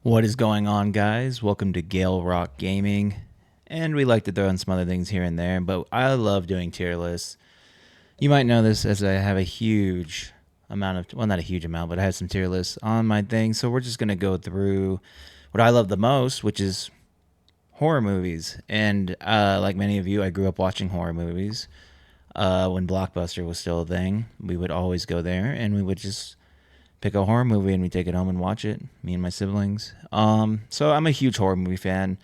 What is going on, guys? Welcome to Gale Rock Gaming. And we like to throw in some other things here and there, but I love doing tier lists. You might know this as I have a huge amount of, well, not a huge amount, but I have some tier lists on my thing. So we're just going to go through what I love the most, which is horror movies. And like many of you, I grew up watching horror movies. When Blockbuster was still a thing, we would always go there and we would just pick a horror movie and we take it home and watch it, me and my siblings. So I'm a huge horror movie fan.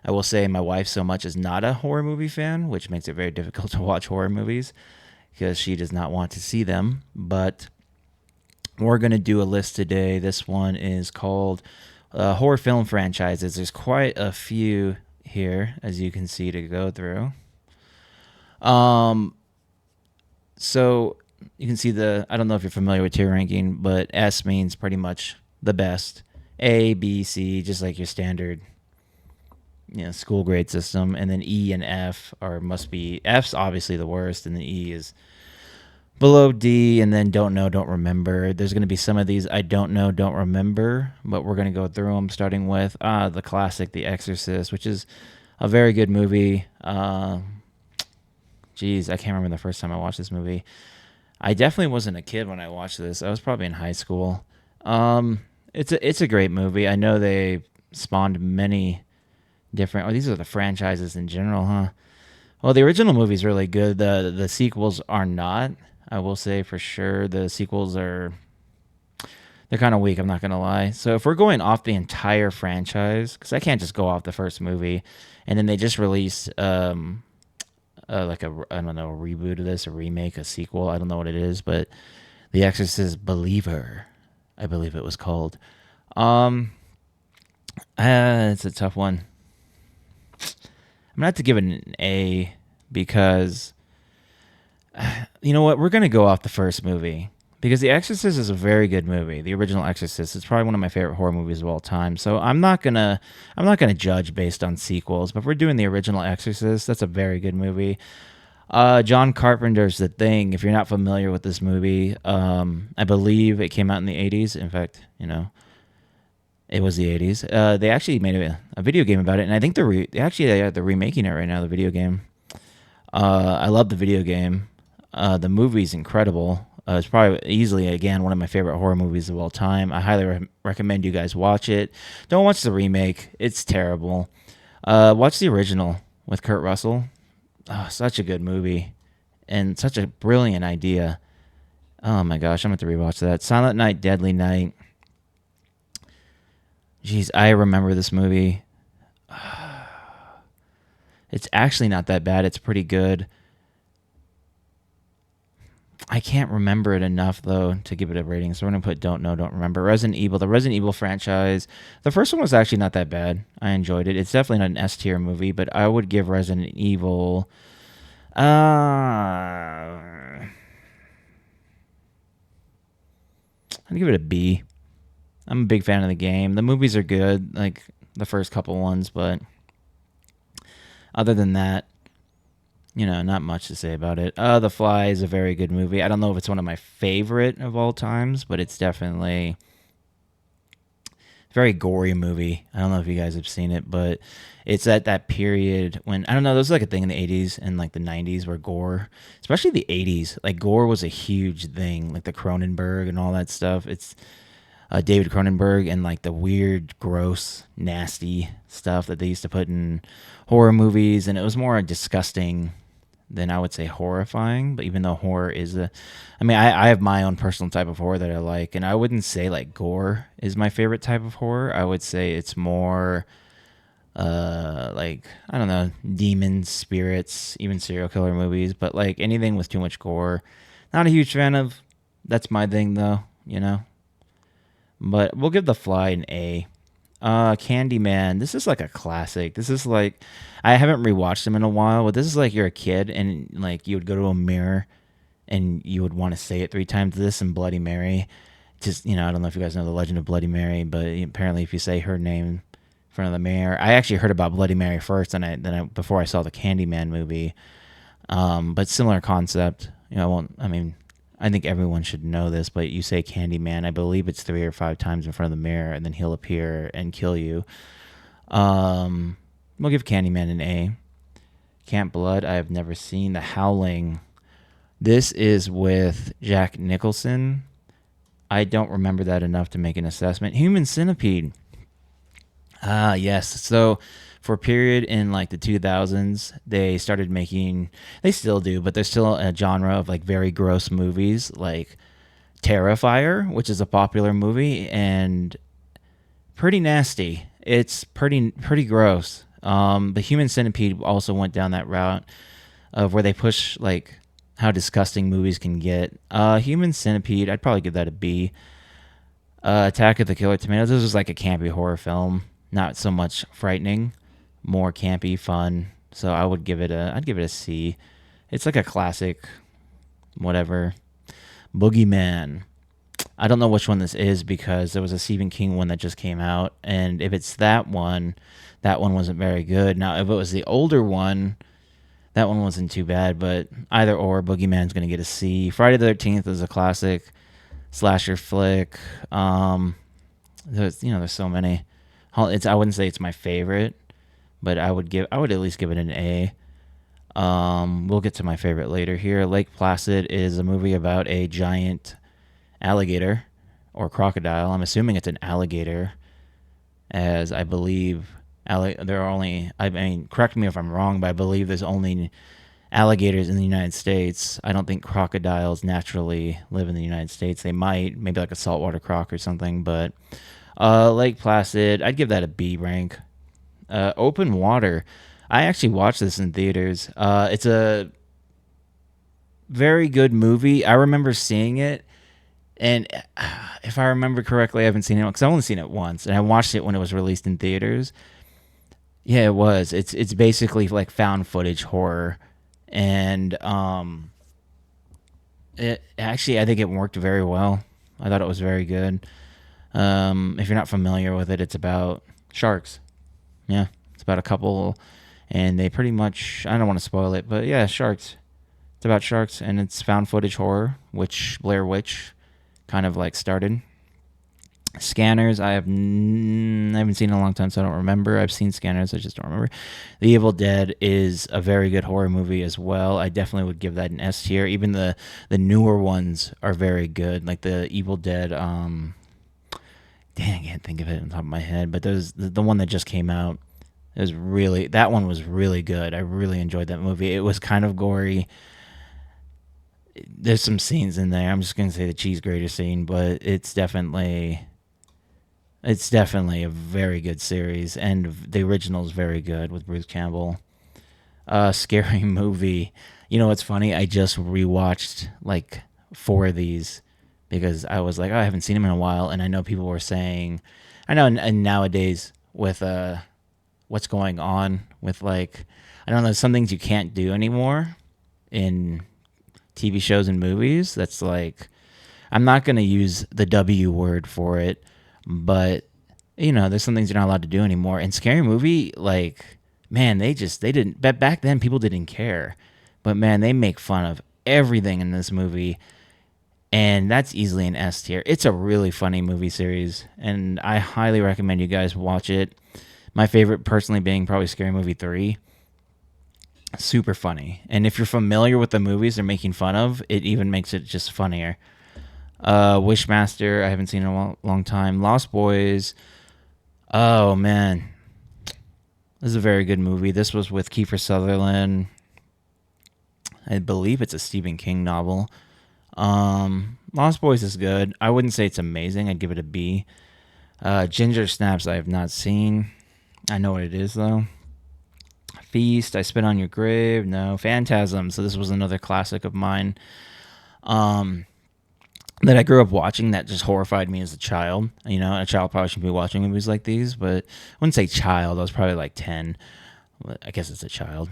I will say my wife so much is not a horror movie fan, which makes it very difficult to watch horror movies because she does not want to see them. But we're going to do a list today. This one is called horror film franchises. There's quite a few here, as you can see, to go through. So you can see I don't know if you're familiar with tier ranking, but S means pretty much the best. A, B, C, just like your standard, school grade system. And then E and F must be, F's obviously the worst, and then E is below D, and then don't know, don't remember. There's going to be some of these I don't know, don't remember, but we're going to go through them, starting with the classic, The Exorcist, which is a very good movie. Geez, I can't remember the first time I watched this movie. I definitely wasn't a kid when I watched this. I was probably in high school. It's a great movie. I know they spawned many different. Oh, these are the franchises in general, huh? Well, the original movie is really good. The sequels are not. I will say for sure the sequels they're kind of weak. I'm not gonna lie. So if we're going off the entire franchise, because I can't just go off the first movie, and then they just released like I don't know, a reboot of this, a remake, a sequel. I don't know what it is, but The Exorcist Believer, I believe it was called. It's a tough one. I'm gonna have to give it an A because you know what? We're gonna go off the first movie because The Exorcist is a very good movie. The original Exorcist is probably one of my favorite horror movies of all time. So I'm not gonna judge based on sequels. But if we're doing the original Exorcist, that's a very good movie. John Carpenter's The Thing. If you're not familiar with this movie, I believe it came out in the 80s. In fact, it was the 80s. They actually made a video game about it, and I think they're remaking it right now. The video game. I love the video game. The movie's incredible. It's probably easily, again, one of my favorite horror movies of all time. I highly recommend you guys watch it. Don't watch the remake. It's terrible. Watch the original with Kurt Russell. Oh, such a good movie and such a brilliant idea. Oh my gosh, I'm going to rewatch that. Silent Night, Deadly Night. Jeez, I remember this movie. It's actually not that bad. It's pretty good. I can't remember it enough though to give it a rating, so we're gonna put don't know, don't remember. Resident Evil, the Resident Evil franchise. The first one was actually not that bad. I enjoyed it. It's definitely not an S tier movie, but I would give Resident Evil. I'd give it a B. I'm a big fan of the game. The movies are good, like the first couple ones, but other than that, not much to say about it. The Fly is a very good movie. I don't know if it's one of my favorite of all times, but it's definitely a very gory movie. I don't know if you guys have seen it, but it's at that period when, I don't know, there was like a thing in the 80s and like the 90s where gore, especially the 80s, like gore was a huge thing, like the Cronenberg and all that stuff. It's David Cronenberg and like the weird, gross, nasty stuff that they used to put in horror movies, and it was more disgusting than I would say horrifying. But even though horror is I have my own personal type of horror that I like, and I wouldn't say like gore is my favorite type of horror. I would say it's more like, I don't know, demons, spirits, even serial killer movies, but like anything with too much gore, not a huge fan of. That's my thing though. But we'll give The Fly an A. Candyman. This is like a classic. This is like, I haven't rewatched them in a while, but this is like you're a kid and like you would go to a mirror and you would want to say it 3 times. This and Bloody Mary. Just, I don't know if you guys know the legend of Bloody Mary, but apparently if you say her name in front of the mirror, I actually heard about Bloody Mary first, and before I saw the Candyman movie. But similar concept. I think everyone should know this, but you say Candyman, I believe it's 3 or 5 times in front of the mirror, and then he'll appear and kill you. Um, we'll give Candyman an A. Camp Blood, I have never seen. The Howling, this is with Jack Nicholson. I don't remember that enough to make an assessment. Human Centipede. Ah, yes. So for a period in like the 2000s, they started making, they still do, but there's still a genre of like very gross movies like Terrifier, which is a popular movie and pretty nasty. It's pretty gross. The Human Centipede also went down that route of where they push like how disgusting movies can get. Human Centipede, I'd probably give that a B. Attack of the Killer Tomatoes. This was like a campy horror film, not so much frightening, more campy, fun. So I'd give it a C. It's like a classic, whatever. Boogeyman. I don't know which one this is because there was a Stephen King one that just came out, and if it's that one wasn't very good. Now, if it was the older one, that one wasn't too bad, but either or, Boogeyman's going to get a C. Friday the 13th is a classic slasher flick. There's so many. I wouldn't say it's my favorite, but I would at least give it an A. We'll get to my favorite later here. Lake Placid is a movie about a giant alligator or crocodile. I'm assuming it's an alligator, as I believe there are only. I mean, correct me if I'm wrong, but I believe there's only alligators in the United States. I don't think crocodiles naturally live in the United States. They might, maybe like a saltwater croc or something, but Lake Placid, I'd give that a B rank. Open Water, I actually watched this in theaters. It's a very good movie. I remember seeing it, and if I remember correctly, I haven't seen it because I've only seen it once, and I watched it when it was released in theaters. Yeah, it was. It's basically like found footage horror, and it actually I think it worked very well. I thought it was very good. If you're not familiar with it, it's about sharks. Yeah, it's about a couple, and they pretty much, I don't want to spoil it, but yeah, sharks. It's about sharks, and it's found footage horror, which Blair Witch kind of like started. Scanners, I haven't seen in a long time, so I don't remember. I've seen Scanners, I just don't remember. The Evil Dead is a very good horror movie as well. I definitely would give that an S tier. Even the newer ones are very good, like the Evil Dead. Dang, I can't think of it on top of my head, but there's the one that just came out. That one was really good. I really enjoyed that movie. It was kind of gory. There's some scenes in there. I'm just gonna say the cheese grater scene, but it's definitely a very good series, and the original is very good with Bruce Campbell. Scary Movie. You know what's funny? I just rewatched like 4 of these because I was like, oh, I haven't seen them in a while, and I know people were saying, I know, and nowadays with what's going on with like, I don't know, some things you can't do anymore in TV shows and movies. That's like, I'm not gonna use the W word for it, but there's some things you're not allowed to do anymore. And Scary Movie, like, man, they didn't. But back then, people didn't care, but man, they make fun of everything in this movie, and that's easily an S tier. It's a really funny movie series, and I highly recommend you guys watch it. My favorite, personally, being probably Scary Movie 3. Super funny, and if you're familiar with the movies they're making fun of, it even makes it just funnier. Wishmaster, I haven't seen in a long time. Lost Boys, oh man, this is a very good movie. This was with Kiefer Sutherland. I believe it's a Stephen King novel. Lost Boys is good. I wouldn't say it's amazing. I'd give it a B. Ginger Snaps, I have not seen. I know what it is though. Feast, I Spit on Your Grave. No. Phantasm. So this was another classic of mine. That I grew up watching that just horrified me as a child. A child probably shouldn't be watching movies like these, but I wouldn't say child. I was probably like 10. I guess it's a child.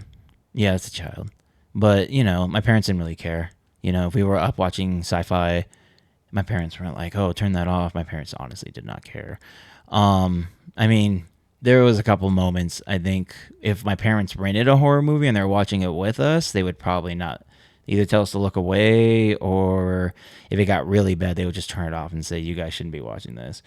Yeah, it's a child. But, my parents didn't really care. If we were up watching sci-fi, my parents weren't like, oh, turn that off. My parents honestly did not care. I mean, there was a couple moments, I think, if my parents rented a horror movie and they're watching it with us, they would probably not either tell us to look away, or if it got really bad, they would just turn it off and say, you guys shouldn't be watching this.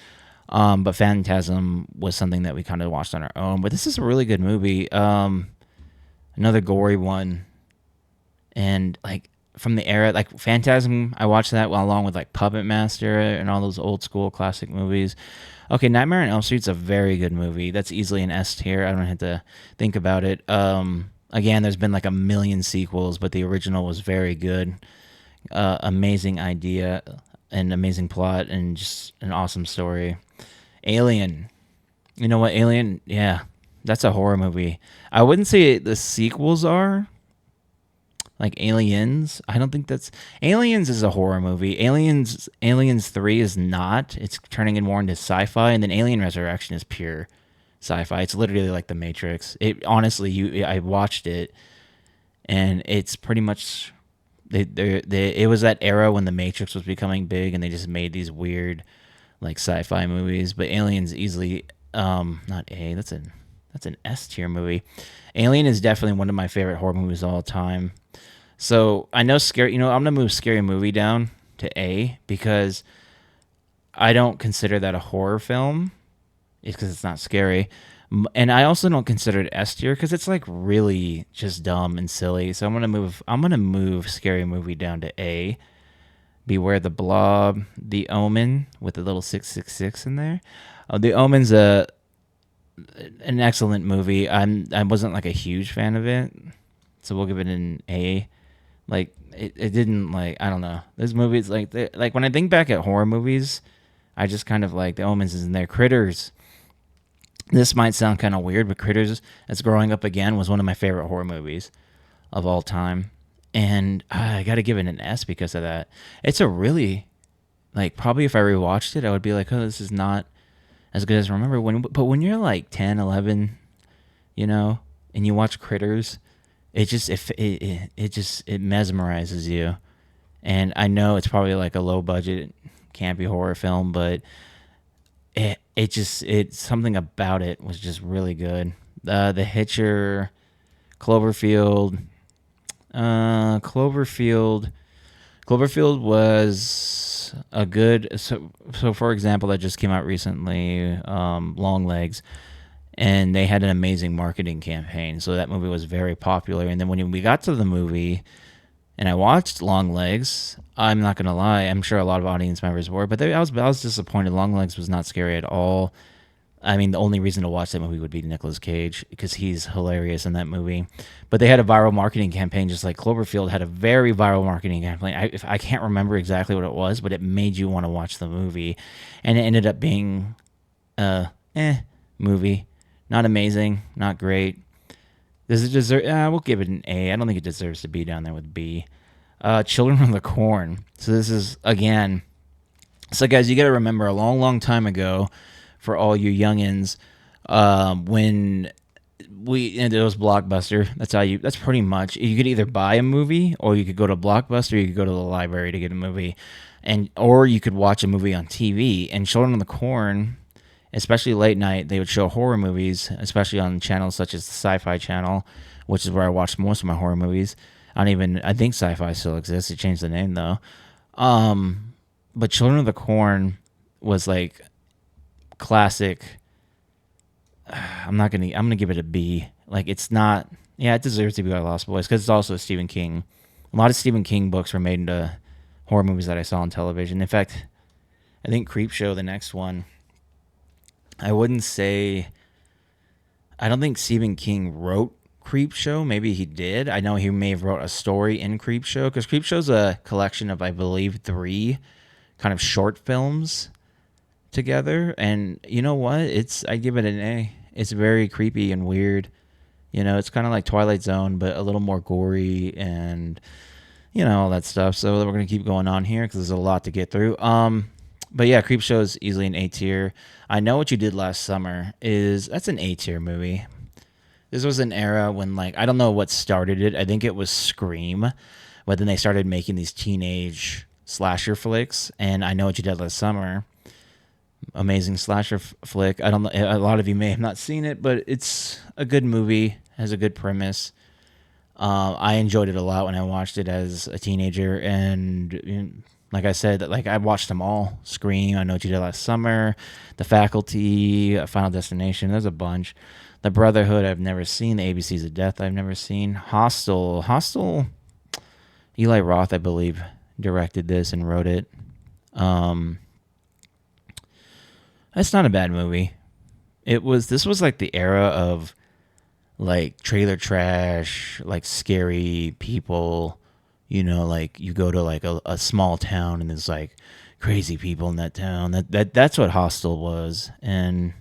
But Phantasm was something that we kind of watched on our own. But this is a really good movie. Another gory one. And like from the era, like Phantasm, I watched that along with like Puppet Master and all those old school classic movies. Okay, Nightmare on Elm Street's a very good movie. That's easily an S tier. I don't have to think about it. Again, there's been like a million sequels, but the original was very good. Amazing idea, an amazing plot, and just an awesome story. Alien. You know what? Alien, yeah, that's a horror movie. I wouldn't say the sequels are like Aliens. I don't think that's Aliens is a horror movie. Aliens 3 is not. It's turning it more into sci-fi, and then Alien Resurrection is pure sci-fi. It's literally like The Matrix. It honestly, I watched it, and it's pretty much it was that era when The Matrix was becoming big, and they just made these weird like sci-fi movies. But Aliens easily not A. That's an S tier movie. Alien is definitely one of my favorite horror movies of all time. So I know scary. I'm gonna move Scary Movie down to A because I don't consider that a horror film. It's because it's not scary, and I also don't consider it S tier because it's like really just dumb and silly. So I'm gonna move Scary Movie down to A. Beware the Blob, The Omen with the little 666 in there. The Omen's an excellent movie. I wasn't like a huge fan of it, so we'll give it an A. Like it didn't like I don't know. Those movies like when I think back at horror movies, I just kind of like The Omens is in there. Critters. This might sound kind of weird, but Critters, as growing up again, was one of my favorite horror movies of all time, and I got to give it an S because of that. It's a really like probably if I rewatched it, I would be like, oh, this is not as good as I remember. But when you're like 10, 11, and you watch Critters, it just it mesmerizes you. And I know it's probably like a low budget campy horror film, but it's something about it was just really good. The Hitcher, Cloverfield, Cloverfield was a good. So for example, that just came out recently, Long Legs, and they had an amazing marketing campaign. So that movie was very popular. And then when we got to the movie, and I watched Long Legs, I'm not gonna lie, I'm sure a lot of audience members were, but I was disappointed. Long Legs was not scary at all. I mean, the only reason to watch that movie would be Nicolas Cage because he's hilarious in that movie. But they had a viral marketing campaign, just like Cloverfield had a very viral marketing campaign. I can't remember exactly what it was, but it made you want to watch the movie, and it ended up being movie, not amazing, not great. Does it deserve? We'll give it an A. I don't think it deserves to be down there with B. Children of the Corn. So this is again. So guys, you got to remember a long, long time ago, for all you youngins, when it was Blockbuster. That's pretty much. You could either buy a movie, or you could go to Blockbuster, or you could go to the library to get a movie, or you could watch a movie on TV. And Children of the Corn, especially late night, they would show horror movies, especially on channels such as the Sci-Fi Channel, which is where I watched most of my horror movies. I think Sci-Fi still exists. It changed the name though. But Children of the Corn was like classic. I'm gonna give it a B. Like it's not. Yeah, it deserves to be like Lost Boys because it's also a Stephen King. A lot of Stephen King books were made into horror movies that I saw on television. In fact, I think Creepshow, the next one, I wouldn't say. I don't think Stephen King wrote Creepshow. Maybe he did. I know he may have wrote a story in Creepshow because Creepshow's a collection of, I believe, 3 kind of short films together. And you know what? I give it an A. It's very creepy and weird. It's kind of like Twilight Zone, but a little more gory and all that stuff. So we're gonna keep going on here because there's a lot to get through. But yeah, Creepshow is easily an A tier. I Know What You Did Last Summer that's an A tier movie. This was an era when I don't know what started it. I think it was Scream, but then they started making these teenage slasher flicks, and I Know What You Did Last Summer, amazing slasher flick. I don't know, a lot of you may have not seen it, but it's a good movie, has a good premise. I enjoyed it a lot when I watched it as a teenager, and like I said, like I watched them all. Scream, I Know What You Did Last Summer, The Faculty, Final Destination. There's a bunch. The Brotherhood, I've never seen. The ABCs of Death, I've never seen. Hostel. Eli Roth, I believe, directed this and wrote it. Um, it's not a bad movie. This was like the era of like trailer trash, like scary people. Like you go to like a small town and there's like crazy people in that town. That's what Hostel was. And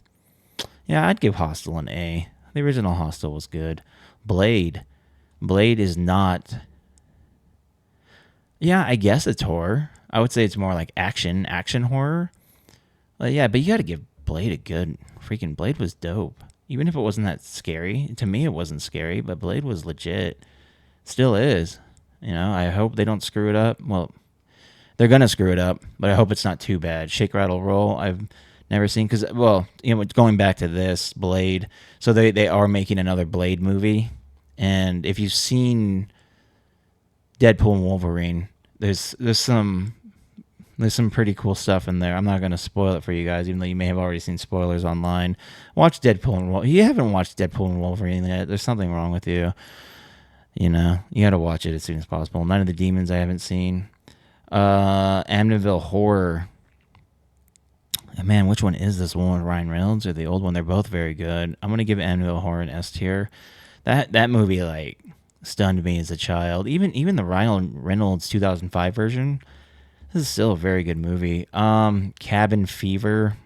yeah, I'd give Hostel an A. The original Hostel was good. Blade. Blade is not. Yeah, I guess it's horror. I would say it's more like action horror. Yeah, but you got to give Blade a good. Freaking Blade was dope. Even if it wasn't that scary, to me it wasn't scary, but Blade was legit. Still is. I hope they don't screw it up. Well, they're gonna screw it up, but I hope it's not too bad. Shake, Rattle, Roll. I've never seen because going back to this Blade. So they are making another Blade movie, and if you've seen Deadpool and Wolverine, there's some pretty cool stuff in there. I'm not going to spoil it for you guys, even though you may have already seen spoilers online. Watch Deadpool and Wolverine. You haven't watched Deadpool and Wolverine yet. There's something wrong with you. You got to watch it as soon as possible. Night of the Demons I haven't seen. Amityville Horror. Man, which one is this one? Ryan Reynolds or the old one? They're both very good. I'm going to give Amityville Horror an S tier. That movie like stunned me as a child. Even the Ryan Reynolds 2005 version. This is still a very good movie. Cabin Fever.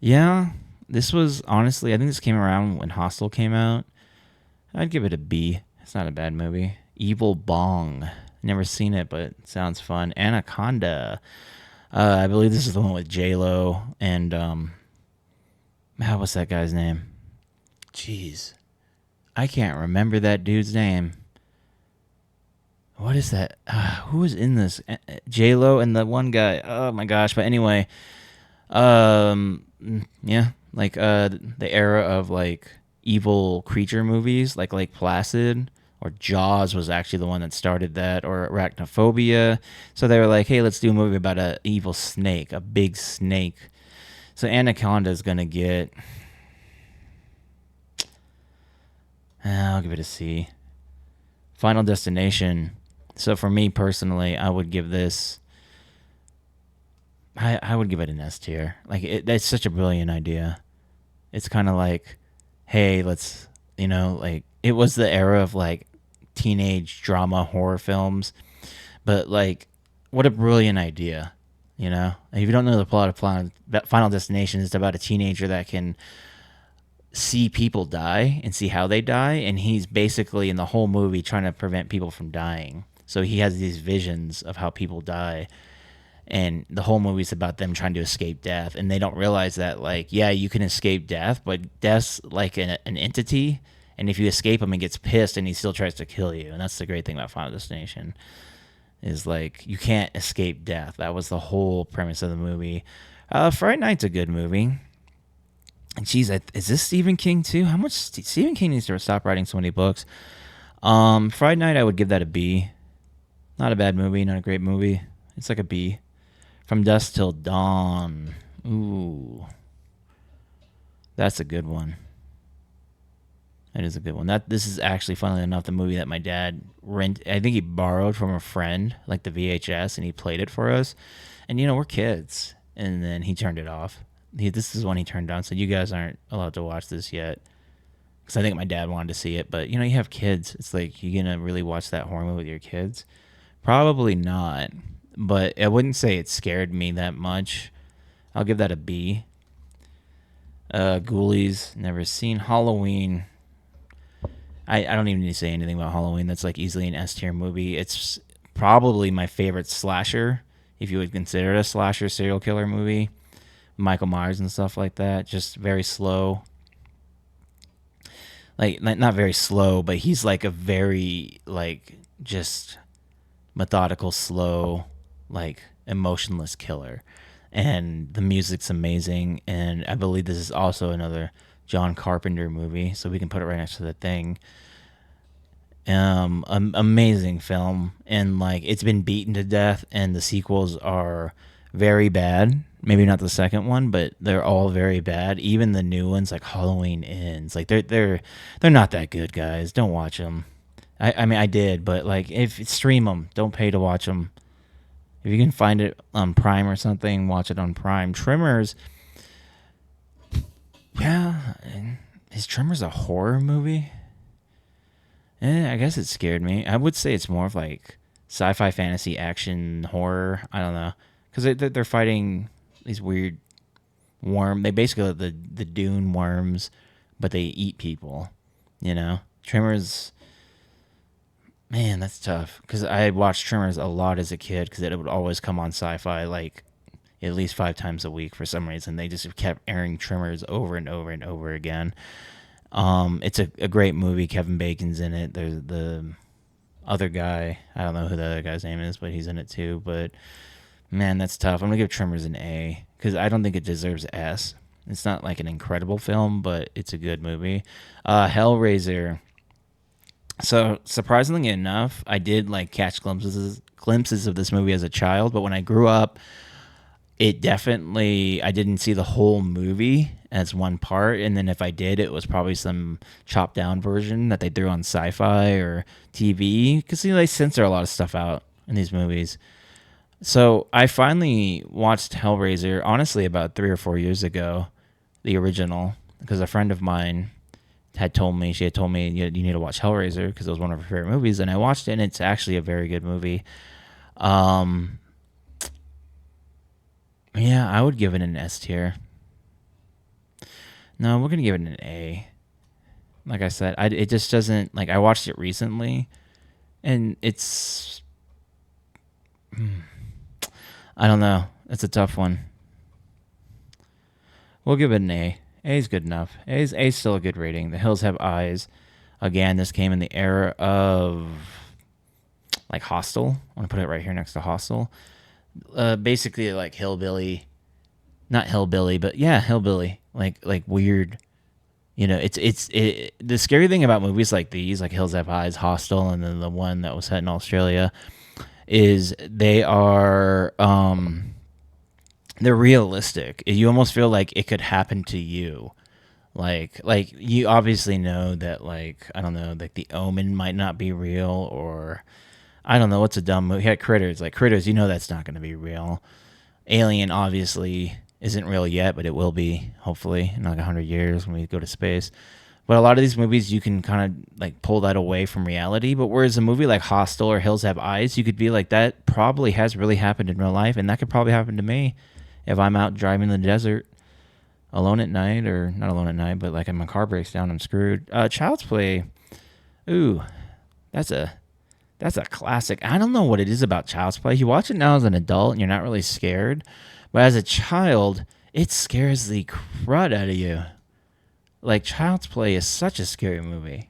Yeah, this was honestly, I think this came around when Hostel came out. I'd give it a B. It's not a bad movie. Evil Bong. Never seen it, but it sounds fun. Anaconda. I believe this is the one with J-Lo and what's that guy's name? Jeez, I can't remember that dude's name. What is that? Who is in this? J-Lo and the one guy. Oh my gosh! But anyway, yeah, like the era of like evil creature movies, like Lake Placid or Jaws was actually the one that started that, or Arachnophobia. So they were like, hey, let's do a movie about a evil snake, a big snake. So Anaconda is gonna get. I'll give it a C. Final Destination. So for me personally, I would give this. I would give it an S tier. Like that's such a brilliant idea. It's kind of like, hey, let's like it was the era of like teenage drama horror films, but like what a brilliant idea. If you don't know the plot of Final Destination, it's about a teenager that can see people die and see how they die, and he's basically in the whole movie trying to prevent people from dying. So he has these visions of how people die, and the whole movie's about them trying to escape death, and they don't realize that like, yeah, you can escape death, but death's like an entity, and if you escape him, he gets pissed and he still tries to kill you. And that's the great thing about Final Destination, is like you can't escape death. That was the whole premise of the movie. Friday Night's a good movie. And geez, is this Stephen King too? How much Stephen King needs to stop writing so many books? Friday Night, I would give that a B. Not a bad movie, not a great movie. It's like a B. From Dusk Till Dawn. Ooh, that's a good one. That is a good one. This is actually, funnily enough, the movie that my dad I think he borrowed from a friend, like the VHS, and he played it for us. And we're kids, and then he turned it off. This is when he turned on. Said, "You guys aren't allowed to watch this yet," because I think my dad wanted to see it. But you have kids. It's like, you gonna really watch that horror movie with your kids? Probably not. But I wouldn't say it scared me that much. I'll give that a B. Ghoulies, never seen. Halloween. I don't even need to say anything about Halloween. That's like easily an S tier movie. It's probably my favorite slasher, if you would consider it a slasher serial killer movie. Michael Myers and stuff like that. Just very slow. Like, not very slow, but he's like a very, like, just methodical, slow, like, emotionless killer. And the music's amazing. And I believe this is also another John Carpenter movie, so we can put it right next to the thing. Amazing film, and like it's been beaten to death, and the sequels are very bad. Maybe not the second one, but they're all very bad. Even the new ones, like Halloween Ends, like they're not that good, guys. Don't watch them. I mean, I did, but like if stream them, don't pay to watch them. If you can find it on Prime or something, watch it on Prime. Tremors, yeah, is Tremors a horror movie? I guess it scared me. I would say it's more of like sci-fi, fantasy, action, horror. I don't know, because they're fighting these weird worm. They basically are the Dune worms, but they eat people. You know, Tremors. Man, that's tough. Because I watched Tremors a lot as a kid because it would always come on sci-fi like at least 5 times a week for some reason. They just kept airing Tremors over and over and over again. It's a great movie. Kevin Bacon's in it. There's the other guy. I don't know who the other guy's name is, but he's in it too. But man, that's tough. I'm gonna give Tremors an A because I don't think it deserves S. It's not like an incredible film, but it's a good movie. Hellraiser. So surprisingly enough, I did like catch glimpses of this movie as a child, but when I grew up, it definitely I didn't see the whole movie as one part, and then if I did, it was probably some chopped down version that they threw on sci-fi or TV because they censor a lot of stuff out in these movies. So I finally watched Hellraiser honestly about 3 or 4 years ago, the original, because a friend of mine she had told me you need to watch Hellraiser because it was one of her favorite movies, and I watched it, and it's actually a very good movie. Um, yeah, I would give it an S tier. No, we're gonna give it an A. Like I said, it just doesn't like I watched it recently, and it's I don't know. It's a tough one. We'll give it an A. A is good enough. A's still a good rating. The Hills Have Eyes. Again, this came in the era of like Hostel. I want to put it right here next to Hostel. Basically like hillbilly, not hillbilly, but yeah, hillbilly. Like weird. You know, the scary thing about movies like these, like Hills Have Eyes, Hostel, and then the one that was set in Australia, is they're realistic. You almost feel like it could happen to you. Like you obviously know that like I don't know, like The Omen might not be real, or I don't know what's a dumb movie. Yeah, Critters. Like Critters, you know that's not going to be real. Alien obviously isn't real yet, but it will be hopefully in like 100 years when we go to space. But a lot of these movies, you can kind of like pull that away from reality. But whereas a movie like Hostel or Hills Have Eyes, you could be like, that probably has really happened in real life, and that could probably happen to me if I'm out driving in the desert alone at night, or not alone at night, but like if my car breaks down, I'm screwed. Child's Play, ooh, that's a classic. I don't know what it is about Child's Play. You watch it now as an adult and you're not really scared, but as a child, it scares the crud out of you. Like Child's Play is such a scary movie.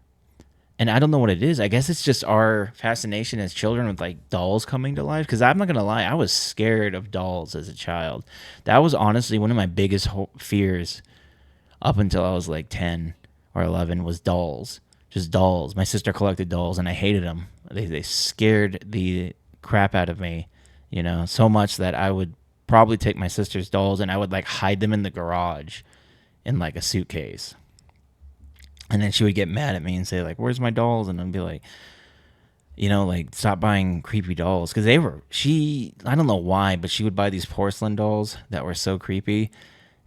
And I don't know what it is. I guess it's just our fascination as children with like dolls coming to life. Because I'm not gonna lie, I was scared of dolls as a child. That was honestly one of my biggest fears up until I was like 10 or 11 was dolls. Just dolls. My sister collected dolls, and I hated them. They scared the crap out of me, you know, so much that I would probably take my sister's dolls and I would like hide them in the garage in like a suitcase. And then she would get mad at me and say like, "Where's my dolls?" And I'd be like, you know, like stop buying creepy dolls because I don't know why, but she would buy these porcelain dolls that were so creepy,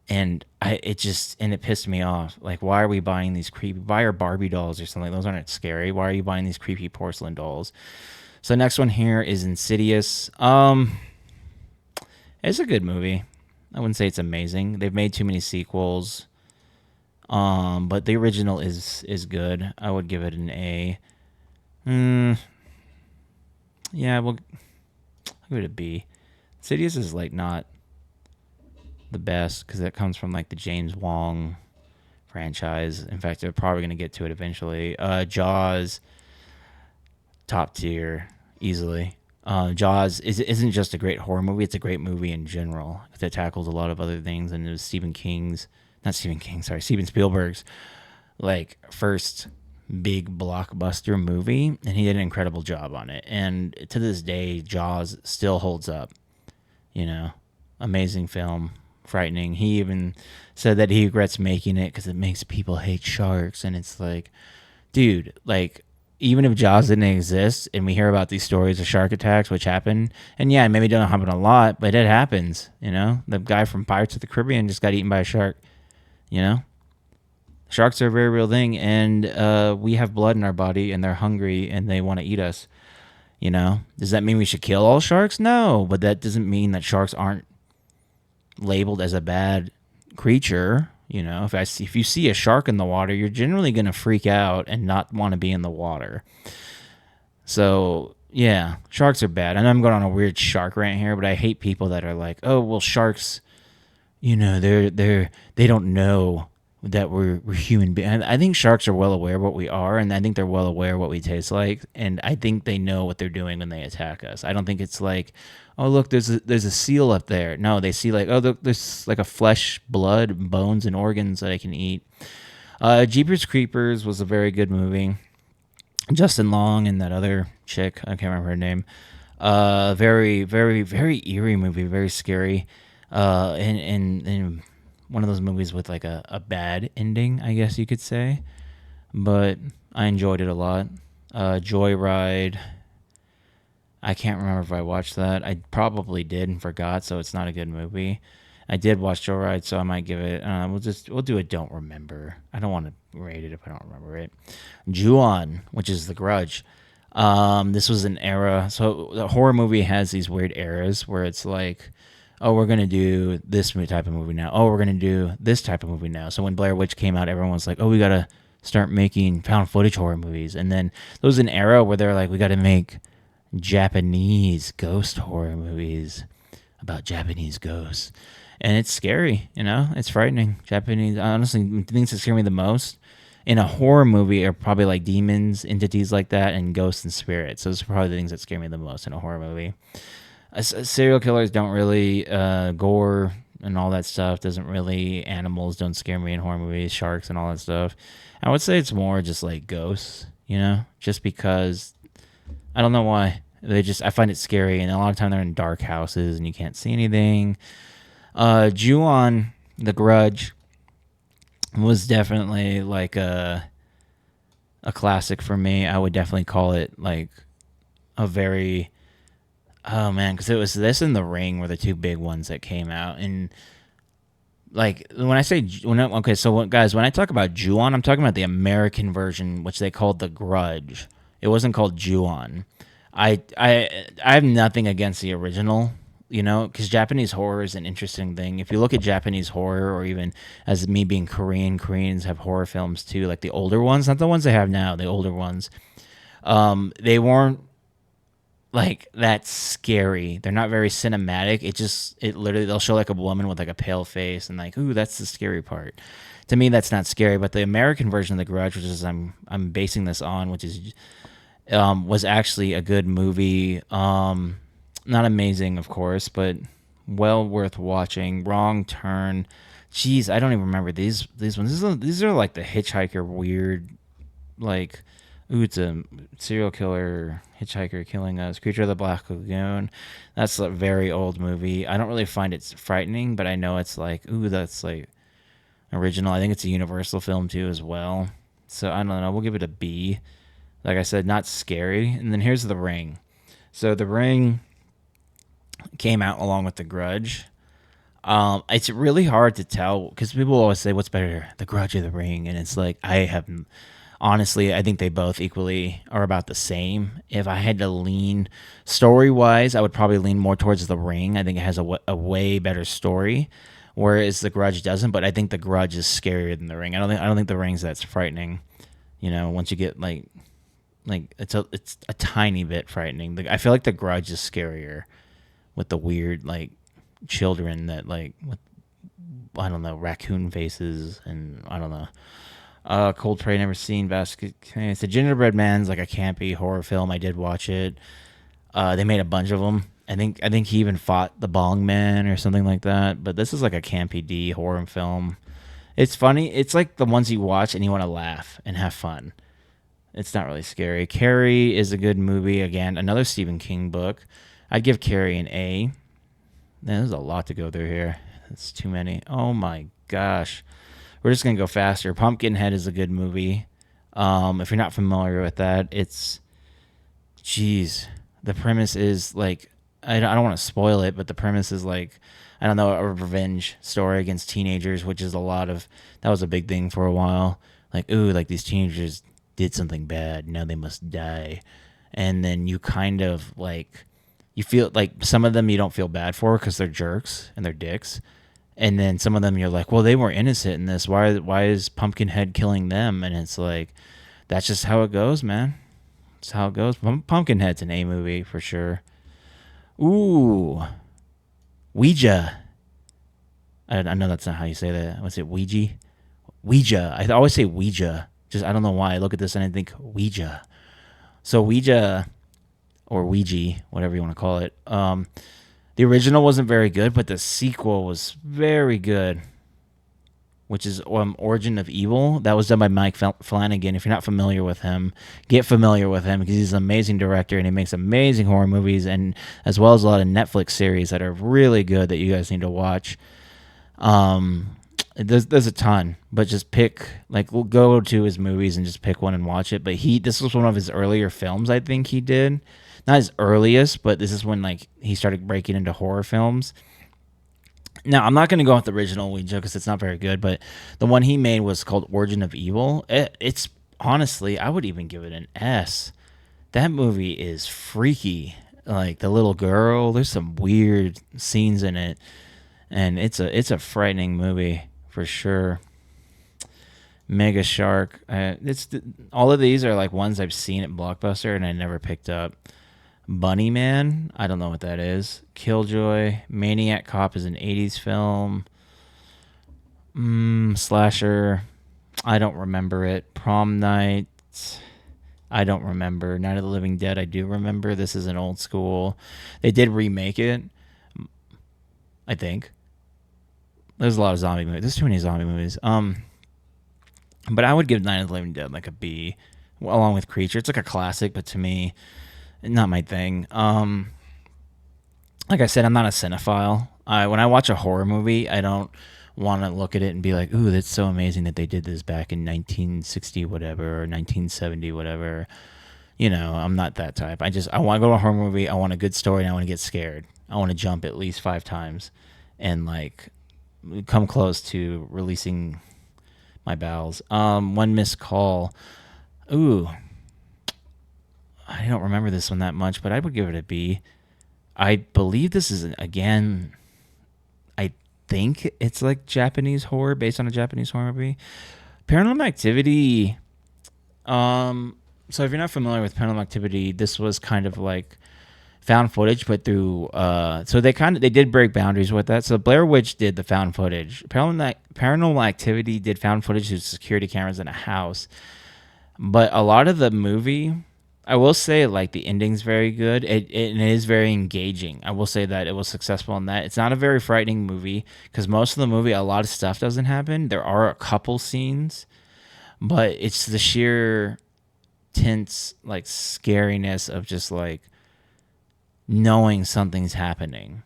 and it pissed me off. Like, why are we buying these creepy? Buy our Barbie dolls or something. Those aren't scary. Why are you buying these creepy porcelain dolls? So next one here is Insidious. It's a good movie. I wouldn't say it's amazing. They've made too many sequels. But the original is good. I would give it an A. Yeah, I'll give it a B. Insidious is like not the best because it comes from like the James Wong franchise. In fact, they're probably gonna get to it eventually. Jaws, top tier, easily. Jaws isn't just a great horror movie; it's a great movie in general that tackles a lot of other things. And it was Stephen Spielberg's like first big blockbuster movie, and he did an incredible job on it. And to this day, Jaws still holds up. You know, amazing film, frightening. He even said that he regrets making it because it makes people hate sharks. And it's like, dude, like, even if Jaws didn't exist and we hear about these stories of shark attacks, which happen, and yeah, maybe don't happen a lot, but it happens. You know, the guy from Pirates of the Caribbean just got eaten by a shark. You know, sharks are a very real thing, and we have blood in our body, and they're hungry, and they want to eat us. You know, does that mean we should kill all sharks? No, but that doesn't mean that sharks aren't labeled as a bad creature. You know, if you see a shark in the water, you're generally gonna freak out and not want to be in the water. So yeah, sharks are bad. And I'm going on a weird shark rant here, but I hate people that are like, oh well, sharks, you know, they don't know that we're human beings. I think sharks are well aware of what we are, and I think they're well aware of what we taste like, and I think they know what they're doing when they attack us. I don't think it's like, oh look, there's a seal up there. No, they see like, oh look, there's like a flesh, blood, bones, and organs that I can eat. Jeepers Creepers was a very good movie. Justin Long and that other chick, I can't remember her name. Very, very, very eerie movie, very scary. And one of those movies with like a bad ending, I guess you could say. But I enjoyed it a lot. Joyride. I can't remember if I watched that. I probably did and forgot, so it's not a good movie. I did watch Joyride, so I might give it. We'll do a don't remember. I don't want to rate it if I don't remember it. Ju-on, which is The Grudge. This was an era. So the horror movie has these weird eras where it's like, oh, we're gonna do this type of movie now. Oh, we're gonna do this type of movie now. So when Blair Witch came out, everyone was like, oh, we gotta start making found footage horror movies. And then there was an era where they're like, we gotta make Japanese ghost horror movies about Japanese ghosts. And it's scary, you know, it's frightening. Japanese, honestly, the things that scare me the most in a horror movie are probably like demons, entities like that, and ghosts and spirits. Those are probably the things that scare me the most in a horror movie. Serial killers don't really, gore and all that stuff doesn't really, animals don't scare me in horror movies, sharks and all that stuff. I would say it's more just like ghosts, you know, just because I don't know why. I find it scary, and a lot of time they're in dark houses and you can't see anything. Ju-on, The Grudge, was definitely like a classic for me. I would definitely call it like a very, oh man, because it was this and The Ring were the two big ones that came out. And like when I say, guys, when I talk about Ju-on, I'm talking about the American version, which they called The Grudge. It wasn't called Ju-on. I have nothing against the original, you know, because Japanese horror is an interesting thing. If you look at Japanese horror, or even as me being Korean, Koreans have horror films too, like the older ones, not the ones they have now, the older ones. They weren't like that scary. They're not very cinematic. It literally, they'll show like a woman with like a pale face and like, ooh, that's the scary part. To me, that's not scary. But the American version of The Grudge, which is I'm basing this on, which is was actually a good movie. Not amazing, of course, but well worth watching. Wrong Turn. Jeez, I don't even remember these ones. These are like the Hitchhiker weird, like, ooh, it's a serial killer hitchhiker killing us. Creature of the Black Lagoon. That's a very old movie. I don't really find it frightening, but I know it's like, ooh, that's like original. I think it's a Universal film too as well. So I don't know. We'll give it a B. Like I said, not scary. And then here's The Ring. So The Ring came out along with The Grudge. It's really hard to tell because people always say, what's better, The Grudge or The Ring? And it's like, honestly, I think they both equally are about the same. If I had to lean story-wise, I would probably lean more towards The Ring. I think it has a way better story, whereas The Grudge doesn't. But I think The Grudge is scarier than The Ring. I don't think The Ring's that's frightening. You know, once you get like it's a tiny bit frightening. I feel like The Grudge is scarier with the weird like children that like with, I don't know, raccoon faces, and I don't know. Cold Prey, never seen. Basket Case. The Gingerbread Man's like a campy horror film. I did watch it. They made a bunch of them. I think he even fought the Bong Man or something like that. But this is like a campy D horror film. It's funny. It's like the ones you watch and you want to laugh and have fun. It's not really scary. Carrie is a good movie. Again, another Stephen King book. I'd give Carrie an A. Man, there's a lot to go through here. It's too many. Oh my gosh. We're just gonna go faster. Pumpkinhead is a good movie. If you're not familiar with that, jeez, the premise is like, I don't want to spoil it, but the premise is like, I don't know, a revenge story against teenagers, which is that was a big thing for a while. Like, ooh, like these teenagers did something bad, now they must die. And then you kind of like, you feel like some of them you don't feel bad for because they're jerks and they're dicks. And then some of them you're like, well, they were innocent in this. Why is Pumpkinhead killing them? And it's like, that's just how it goes, man. That's how it goes. Pumpkinhead's an A movie for sure. Ooh, Ouija. I know that's not how you say that. What's it, Ouija? Ouija. I always say Ouija. Just I don't know why. I look at this and I think Ouija. So Ouija or Ouija, whatever you want to call it. The original wasn't very good, but the sequel was very good, which is Origin of Evil. That was done by Mike Flanagan. If you're not familiar with him, get familiar with him because he's an amazing director and he makes amazing horror movies, and as well as a lot of Netflix series that are really good that you guys need to watch. There's a ton, but just pick, like, we'll go to his movies and just pick one and watch it. But this was one of his earlier films, I think he did. Not his earliest, but this is when like he started breaking into horror films. Now, I'm not going to go with the original Ouija because it's not very good, but the one he made was called Origin of Evil. It's honestly, I would even give it an S. That movie is freaky. Like the little girl, there's some weird scenes in it, and it's a frightening movie for sure. Mega Shark. All of these are like ones I've seen at Blockbuster and I never picked up. Bunny Man, I don't know what that is. Killjoy, Maniac Cop is an 80s film. Slasher, I don't remember it. Prom Night, I don't remember. Night of the Living Dead, I do remember. This is an old school. They did remake it, I think. There's a lot of zombie movies. There's too many zombie movies. But I would give Night of the Living Dead like a B, along with Creature. It's like a classic, but to me, not my thing. Like I said, I'm not a cinephile. When I watch a horror movie, I don't want to look at it and be like, ooh, that's so amazing that they did this back in 1960 whatever or 1970 whatever. You know, I'm not that type. I want to go to a horror movie. I want a good story and I want to get scared. I want to jump at least 5 times and like come close to releasing my bowels. One Missed Call. Ooh, I don't remember this one that much, but I would give it a B. I believe this is, again, I think it's like Japanese horror, based on a Japanese horror movie. Paranormal Activity. So if you're not familiar with Paranormal Activity, this was kind of like found footage, but through, so they did break boundaries with that. So Blair Witch did the found footage. Paranormal Activity did found footage through security cameras in a house. But a lot of the movie, I will say, like, the ending's very good. It is very engaging. I will say that it was successful in that. It's not a very frightening movie because most of the movie, a lot of stuff doesn't happen. There are a couple scenes, but it's the sheer tense, like, scariness of just, like, knowing something's happening,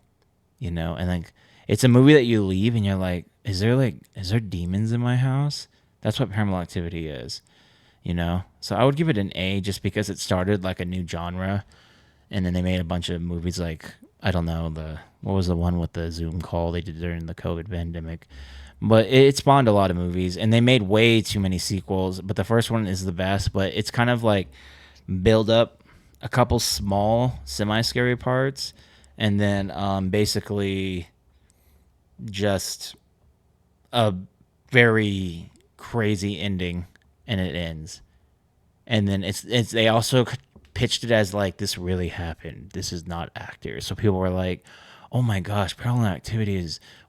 you know? And, like, it's a movie that you leave and you're like, is there demons in my house? That's what Paranormal Activity is. You know, so I would give it an A just because it started like a new genre, and then they made a bunch of movies like, I don't know, what was the one with the Zoom call they did during the COVID pandemic, but it spawned a lot of movies, and they made way too many sequels. But the first one is the best, but it's kind of like build up a couple small semi-scary parts, and then basically just a very crazy ending. And it ends, and then it's they also pitched it as like, this really happened. This is not actors. So people were like, oh my gosh, Paranormal Activity